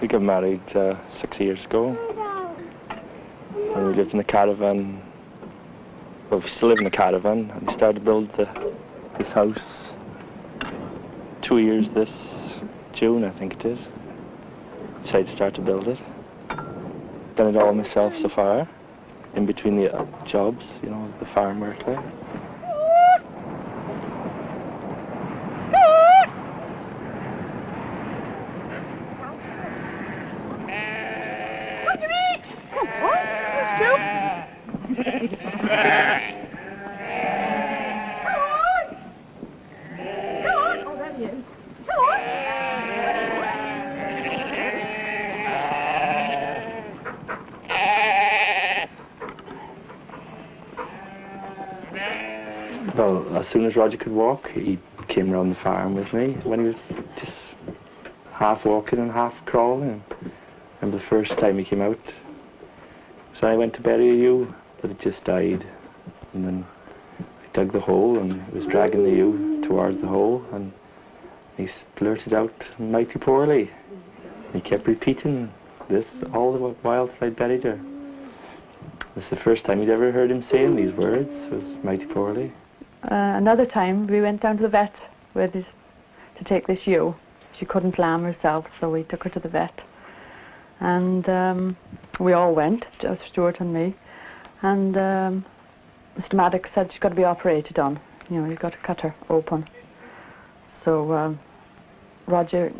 We got married 6 years ago, and we lived in a caravan. Well, we still live in a caravan, and we started to build this house 2 years this June, I think it is. Decided to start to build it. Done it all myself so far, in between the jobs, you know, the farm work there. Well, as soon as Roger could walk, he came around the farm with me when he was just half walking and half crawling. And the first time he came out, so I went to bury a ewe, but it just died. And then I dug the hole and he was dragging the ewe towards the hole, and he blurted out mighty poorly. He kept repeating this all the while till I buried her. This is the first time he'd ever heard him saying these words, was mighty poorly. Another time we went down to the vet to take this ewe. She couldn't lamb herself, so we took her to the vet. And we all went, Stuart and me. And Mr. Maddox said she's got to be operated on. You know, you've got to cut her open. So Roger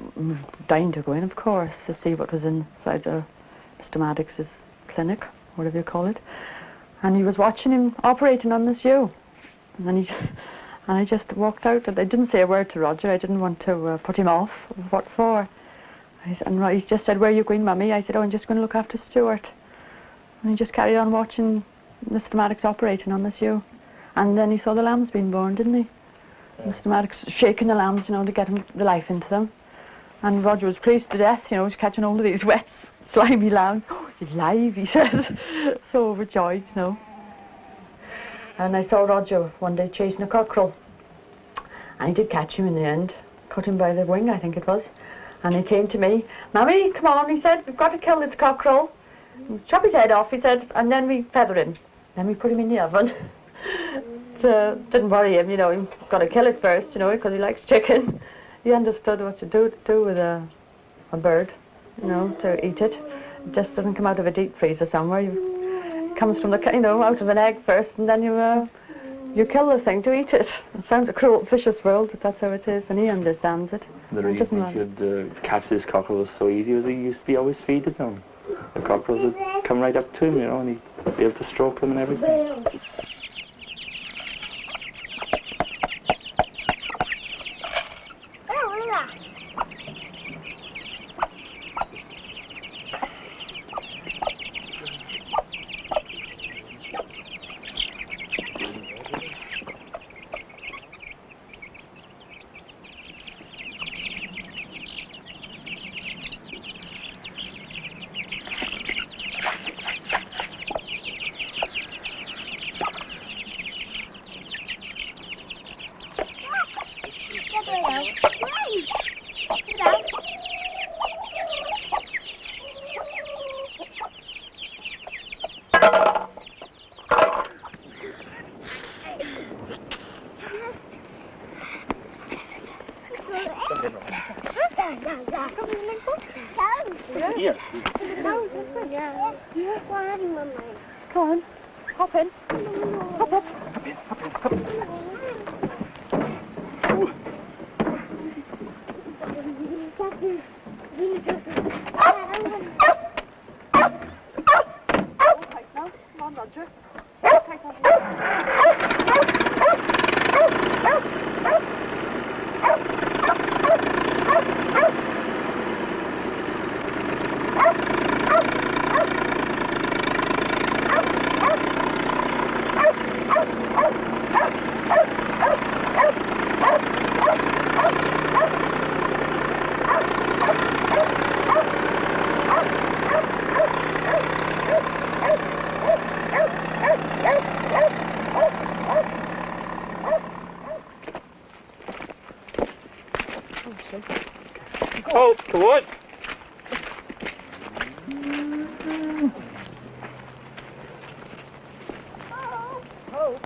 dying to go in, of course, to see what was inside Mr. Maddox's clinic, whatever you call it. And he was watching him operating on this ewe. And I just walked out, and I didn't say a word to Roger. I didn't want to put him off. What for? And he just said, "Where are you going, Mummy?" I said, "Oh, I'm just going to look after Stuart." And he just carried on watching Mr. Maddox operating on this ewe. And then he saw the lambs being born, didn't he? Yeah. Mr. Maddox shaking the lambs, you know, to get the life into them. And Roger was pleased to death, you know, he's catching hold of these wet, slimy lambs. "Oh, it's alive," he said. So overjoyed, you know. And I saw Roger one day chasing a cockerel. And he did catch him in the end. Caught him by the wing, I think it was. And he came to me. "Mummy, come on," he said, "we've got to kill this cockerel. Chop his head off," he said, "and then we feather him. Then we put him in the oven." So, didn't worry him, you know, he's got to kill it first, you know, because he likes chicken. He understood what to do with a bird, you know, to eat it. It just doesn't come out of a deep freezer somewhere. It comes from the, you know, out of an egg first, and then you kill the thing to eat it. It sounds a cruel, vicious world, but that's how it is, and he understands it. The reason he could catch this cockerel was so easy was he used to be always feeding them. The cockerels would come right up to him, you know, and he'd be able to stroke them and everything. Go on, hop in. Hop up. Hop in. Come on, Roger. Oh, come on. Oh,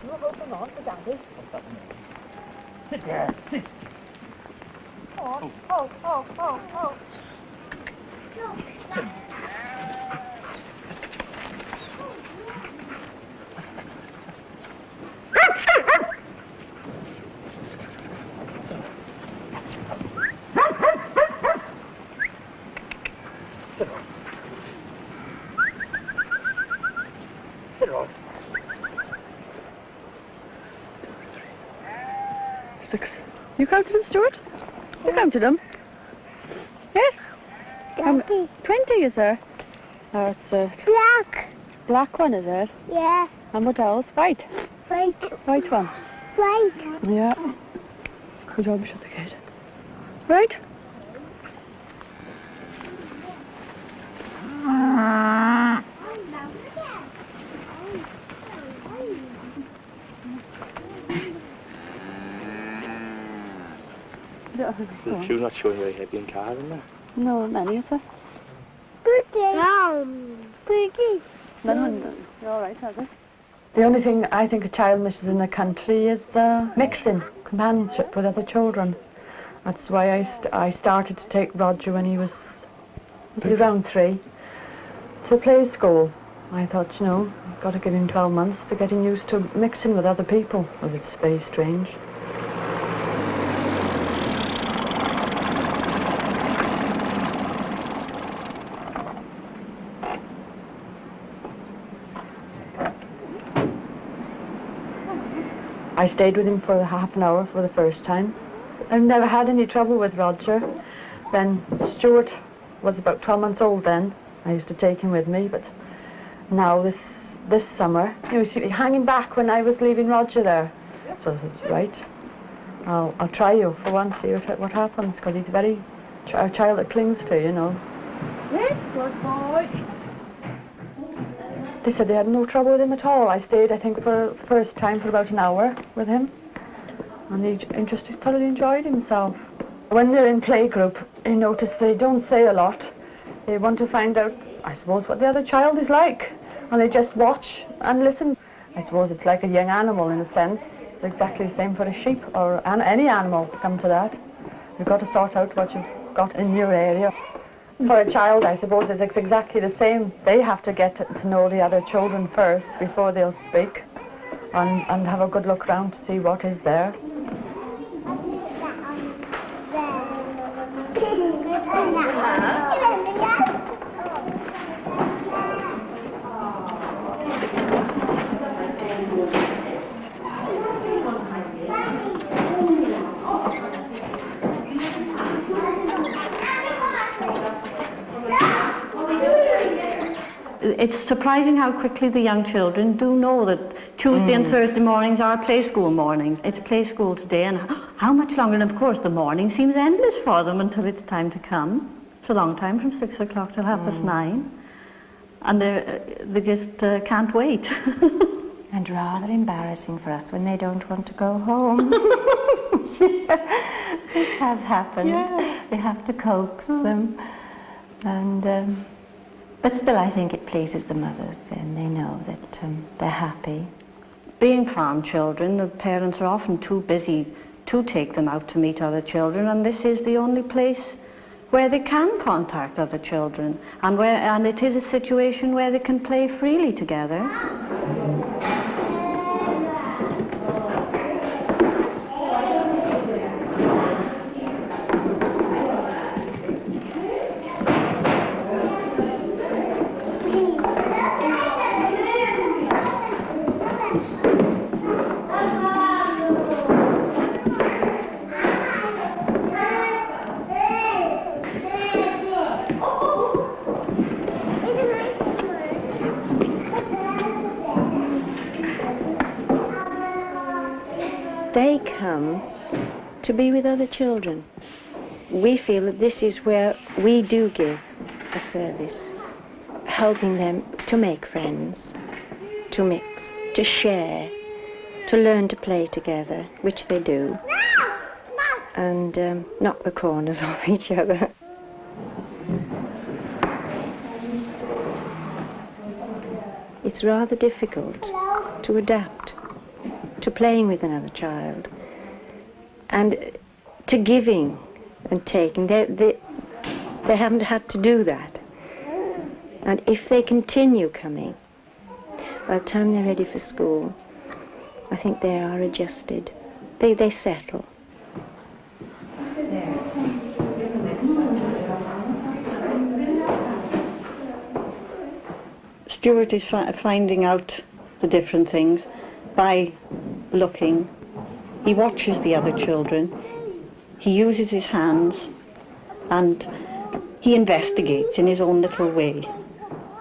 you're holding on to Daddy. Sit there, sit. Oh. Sit on. 6. You counted them, Stuart? You counted them? Yes? 20. 20, is there? That's it. Black. Black one, is it? Yeah. And what else? White. White. White one. White. Yeah. Good job, shut the gate. Right? The shoe not showing very heavy in car, isn't it? No, many, is there? Pretty. No. You're all right, has it? The only thing I think a child misses in the country is mixing, companionship with other children. That's why I started to take Roger when he was around 3 to play school. I thought, I've got to give him 12 months to getting used to mixing with other people, because it's very strange. I stayed with him for half an hour for the first time. I've never had any trouble with Roger. Then Stuart was about 12 months old then. I used to take him with me, but now this summer, he was hanging back when I was leaving Roger there. So I said, right, I'll try you for once, see what happens, because he's a child that clings to, Yes, good boy. They said they had no trouble with him at all. I stayed, I think, for the first time for about an hour with him. And he just thoroughly enjoyed himself. When they're in playgroup, you notice they don't say a lot. They want to find out, I suppose, what the other child is like. And they just watch and listen. I suppose it's like a young animal in a sense. It's exactly the same for a sheep or any animal, come to that. You've got to sort out what you've got in your area. For a child, I suppose it's exactly the same. They have to get to know the other children first before they'll speak and have a good look around to see what is there. It's surprising how quickly the young children do know that Tuesday and Thursday mornings are play school mornings. It's play school today, and how much longer? And of course the morning seems endless for them until it's time to come. It's a long time, from 6 o'clock till 9:30. And they just can't wait. And rather embarrassing for us when they don't want to go home. It has happened. Yeah. They have to coax them. And but still, I think it pleases the mothers, and they know that they're happy. Being farm children, the parents are often too busy to take them out to meet other children, and this is the only place where they can contact other children, and it is a situation where they can play freely together. They come to be with other children. We feel that this is where we do give a service, helping them to make friends, to mix, to share, to learn to play together, which they do, and knock the corners off each other. it's rather difficult to adapt to playing with another child and to giving and taking. They haven't had to do that. And if they continue coming, by the time they're ready for school, I think they are adjusted. They settle. Stuart is finding out the different things by looking. He watches the other children. He uses his hands and he investigates in his own little way.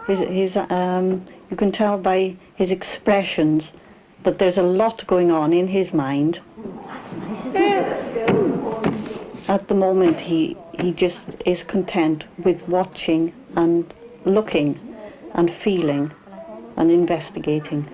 You can tell by his expressions that there's a lot going on in his mind. At the moment he just is content with watching and looking and feeling and investigating.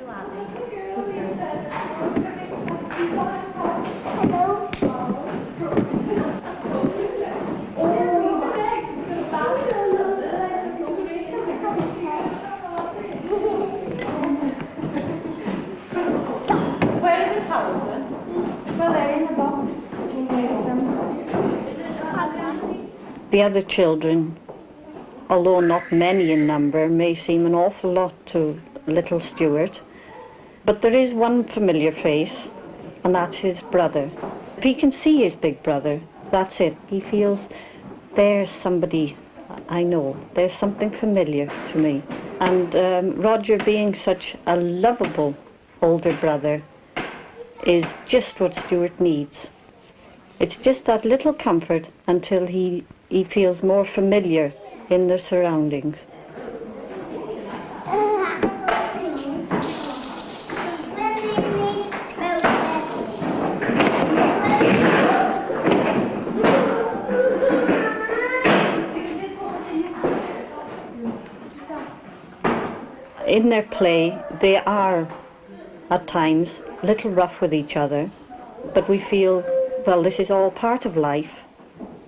The other children, although not many in number, may seem an awful lot to little Stuart, but there is one familiar face, and that's his brother. If he can see his big brother, that's it. He feels there's somebody I know, there's something familiar to me. And Roger, being such a lovable older brother, is just what Stuart needs. It's just that little comfort until he feels more familiar in the surroundings. In their play, they are at times a little rough with each other, but we feel, well, this is all part of life,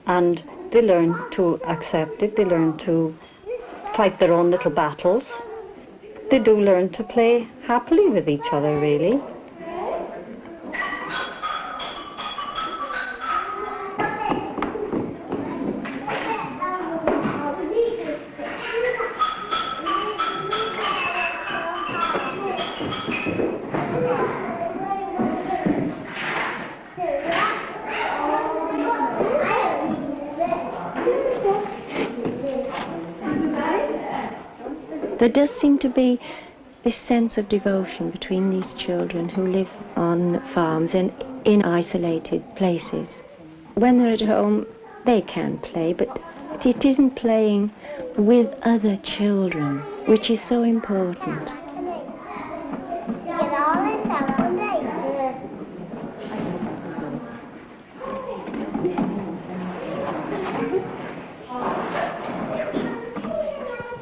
and they learn to accept it. They learn to fight their own little battles. They do learn to play happily with each other, really. There does seem to be this sense of devotion between these children who live on farms and in isolated places. When they're at home, they can play, but it isn't playing with other children, which is so important.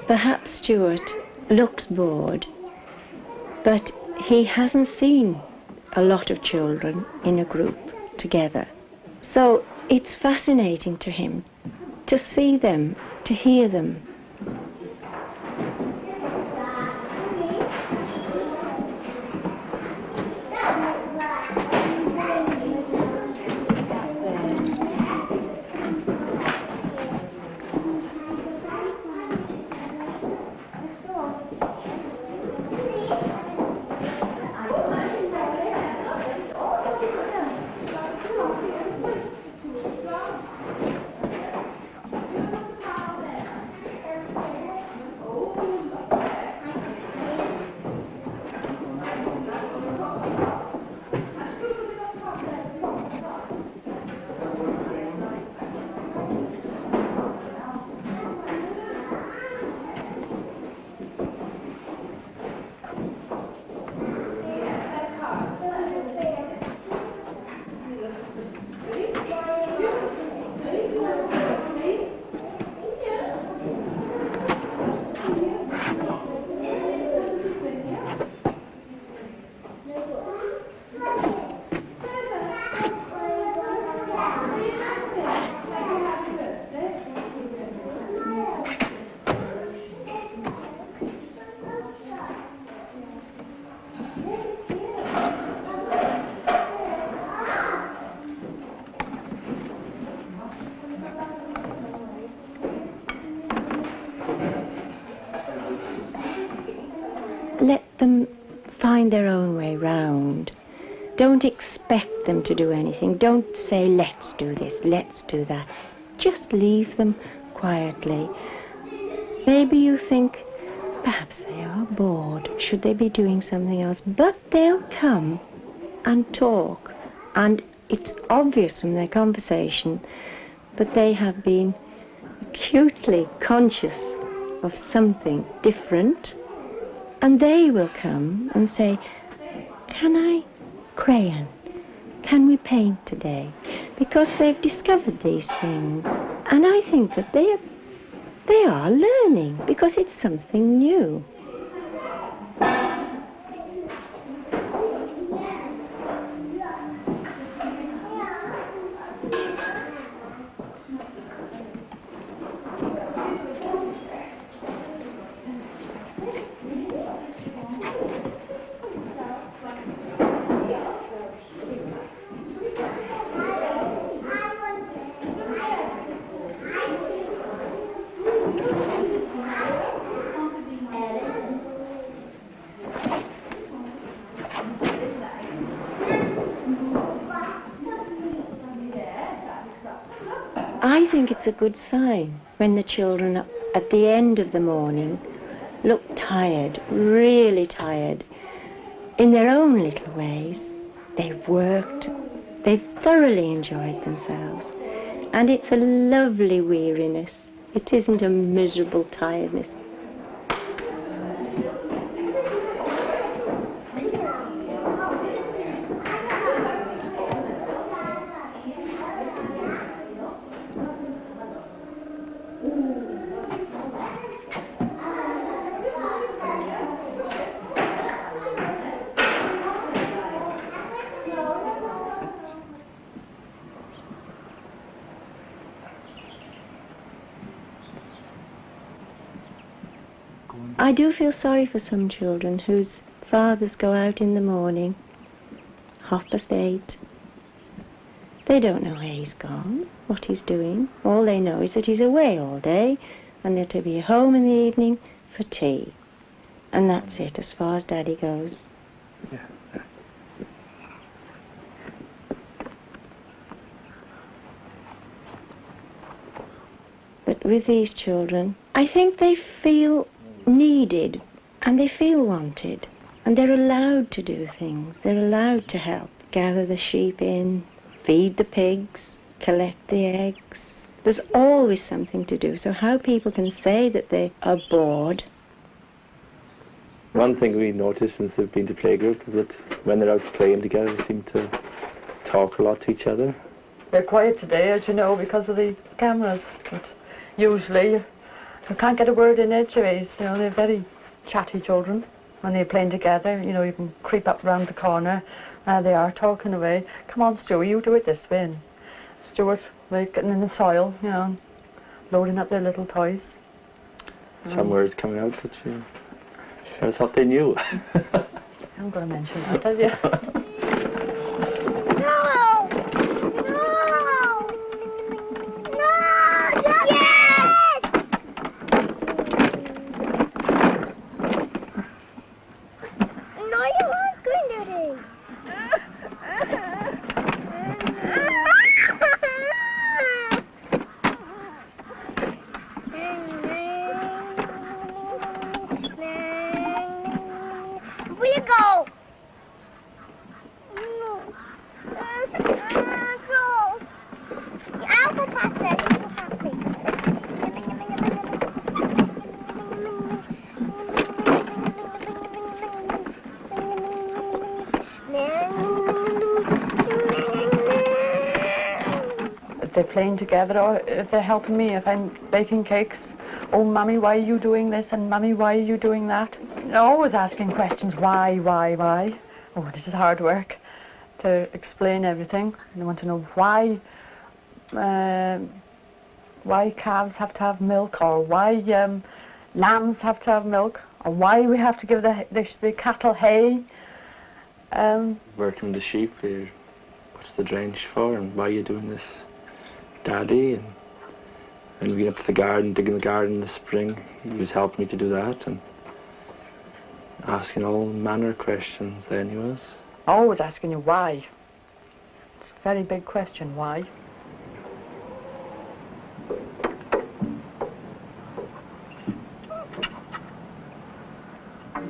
Perhaps Stuart looks bored, but he hasn't seen a lot of children in a group together. So it's fascinating to him to see them, to hear them. them find their own way round. Don't expect them to do anything. Don't say, let's do this, let's do that. Just leave them quietly. Maybe you think, perhaps they are bored. Should they be doing something else? But they'll come and talk. And it's obvious from their conversation that they have been acutely conscious of something different. And they will come and say, can I crayon? Can we paint today? Because they've discovered these things. And I think that they are learning because it's something new. I think it's a good sign when the children at the end of the morning look tired, really tired, in their own little ways. They've worked, they've thoroughly enjoyed themselves, and it's a lovely weariness. It isn't a miserable tiredness. I do feel sorry for some children whose fathers go out in the morning, 8:30. They don't know where he's gone, what he's doing. All they know is that he's away all day and they're to be home in the evening for tea. And that's it as far as Daddy goes. Yeah. But with these children, I think they feel needed and they feel wanted, and they're allowed to do things. They're allowed to help gather the sheep in, feed the pigs, collect the eggs. There's always something to do, so how people can say that they are bored. One thing we noticed since they've been to playgroup is that when they're out playing together they seem to talk a lot to each other. They're quiet today, as you know, because of the cameras, but usually you can't get a word in edgeways. You know, they're very chatty children. When they're playing together, you know, you can creep up round the corner. They are talking away. Come on, Stewie, you do it this way. And Stuart, they're getting in the soil, you know, loading up their little toys. Some words coming out that you I thought they knew. I'm going to mention that, have you? No! No! No! Yes! No, you aren't going to do. Where you go? Go. I'll go past that. You go past me. If they're playing together or if they're helping me, if I'm baking cakes, oh, Mummy, why are you doing this? And Mummy, why are you doing that? They're always asking questions, why? Oh, this is hard work to explain everything. They want to know why calves have to have milk, or why lambs have to have milk, or why we have to give the cattle hay. Working with the sheep, what's the drainage for, and why are you doing this, Daddy? And we get up to the garden, digging the garden in the spring. He was helping me to do that, and asking all manner of questions then he was. Always asking you why. It's a very big question, why?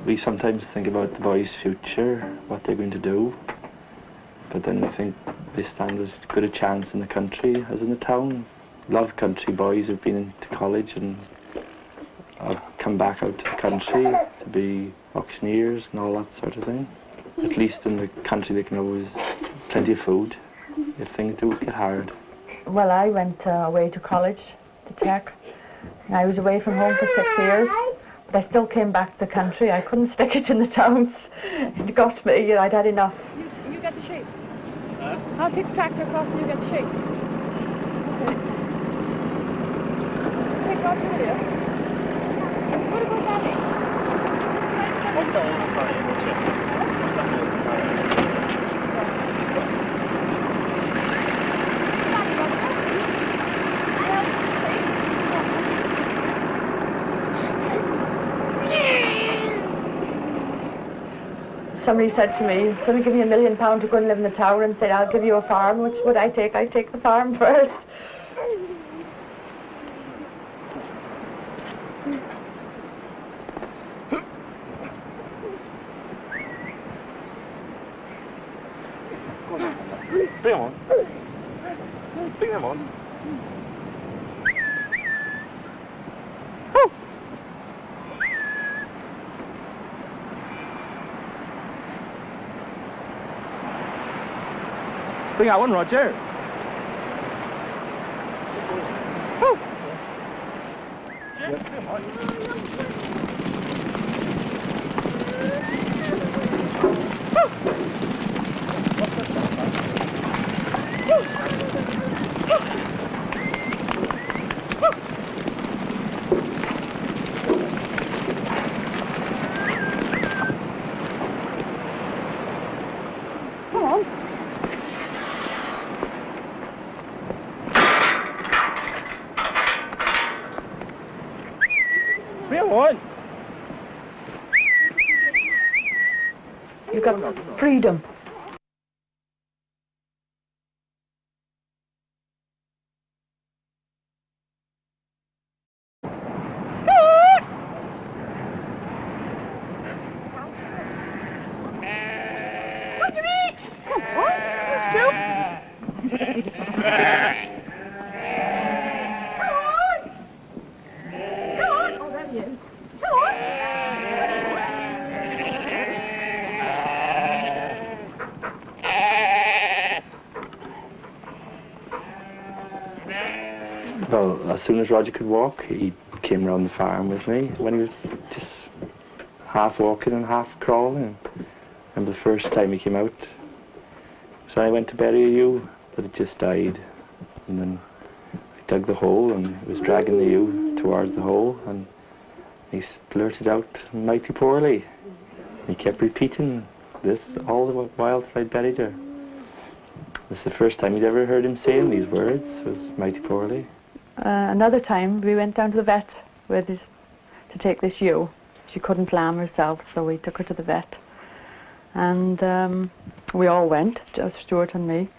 We sometimes think about the boys' future, what they're going to do, but then we think they stand as good a chance in the country as in the town. A lot of country boys have been into college and have come back out to the country to be auctioneers and all that sort of thing. At least in the country they can always plenty of food if things do get hard. Well, I went away to college, to Tech, and I was away from home for 6 years. But I still came back to the country. I couldn't stick it in the towns. It got me, I'd had enough. You get the sheep. I'll take the tractor across and you get the sheep. Okay. Take Roger with you. What about Daddy? Somebody said to me, somebody give me £1 million to go and live in the town and said, I'll give you a farm. Which would I take? I'd take the farm first. Bring them on. Bring them on. Bring out one, Roger. You've got freedom. Well, as soon as Roger could walk, he came round the farm with me when he was just half walking and half crawling. And the first time he came out, so I went to bury a ewe that had just died. And then I dug the hole and was dragging the ewe towards the hole, and he blurted out mighty poorly. He kept repeating this all the while that I buried her. This is the first time he'd ever heard him saying these words, was mighty poorly. Another time we went down to the vet to take this ewe. She couldn't lamb herself, so we took her to the vet. And we all went, just Stuart and me.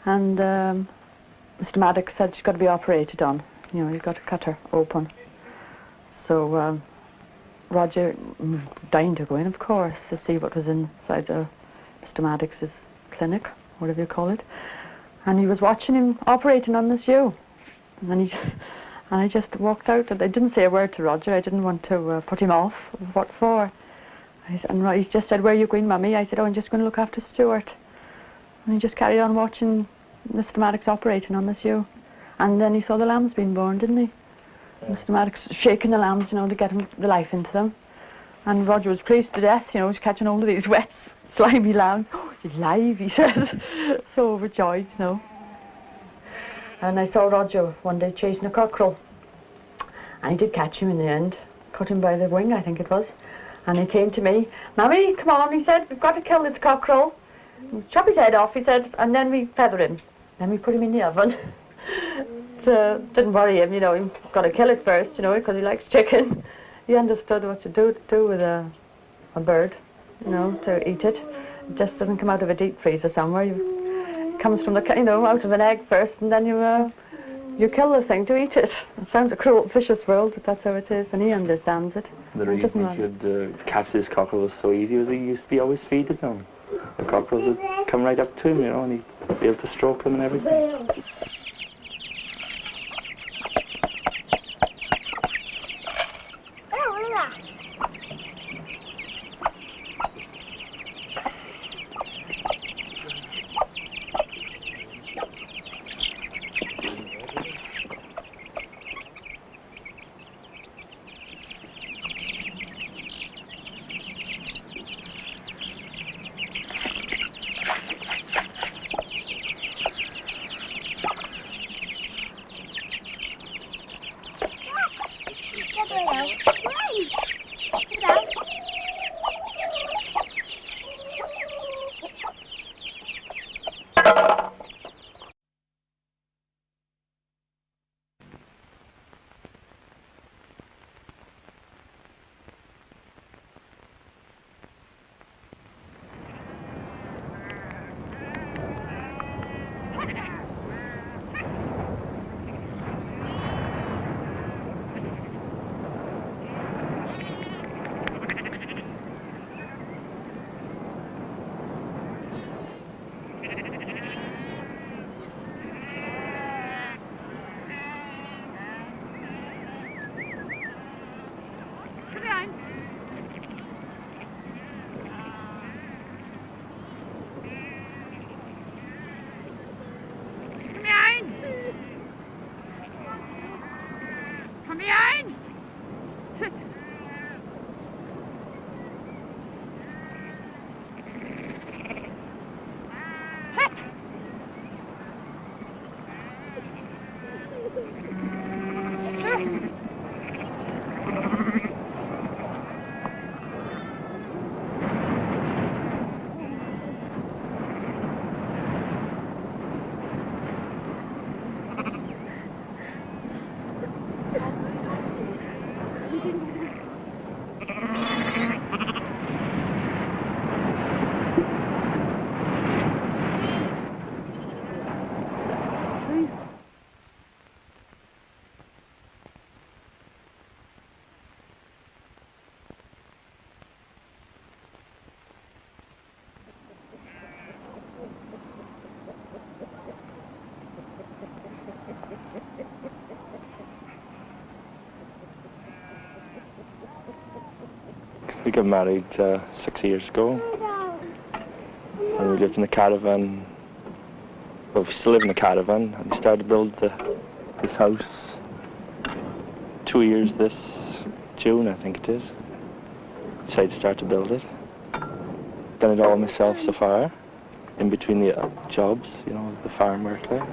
And Mr. Maddox said she's got to be operated on. You know, you've got to cut her open. So Roger dying to go in, of course, to see what was inside Mr. Maddox's clinic, whatever you call it. And he was watching him operating on this ewe. And I just walked out, and I didn't say a word to Roger. I didn't want to put him off. What for? And he just said, "Where are you going, Mummy?" I said, "Oh, I'm just going to look after Stuart." And he just carried on watching Mr. Maddox operating on this ewe. And then he saw the lambs being born, didn't he? Yeah. Mr. Maddox shaking the lambs, you know, to get the life into them. And Roger was pleased to death, you know, he's catching all of these wet, slimy lambs. "Oh, it's alive," he said. So overjoyed, you know. And I saw Roger one day chasing a cockerel. And he did catch him in the end. Caught him by the wing, I think it was. And he came to me. "Mummy, come on," he said, "we've got to kill this cockerel. Chop his head off," he said, "and then we feather him. Then we put him in the oven." So didn't worry him, you know, you've got to kill it first, you know, because he likes chicken. He understood what to do with a bird, you know, to eat it. It just doesn't come out of a deep freezer somewhere. It comes from the, you know, out of an egg first, and then you kill the thing to eat it. It sounds a cruel, vicious world, but that's how it is, and he understands it. The reason he could catch this cockerel so easy was he used to be always feeding them. The cockerels would come right up to him, you know, and he'd be able to stroke them and everything. We got married 6 years ago, and we lived in a caravan. Well, we still live in a caravan, and we started to build this house 2 years this June, I think it is. Decided to start to build it. Done it all myself so far, in between the jobs, you know, the farm work there.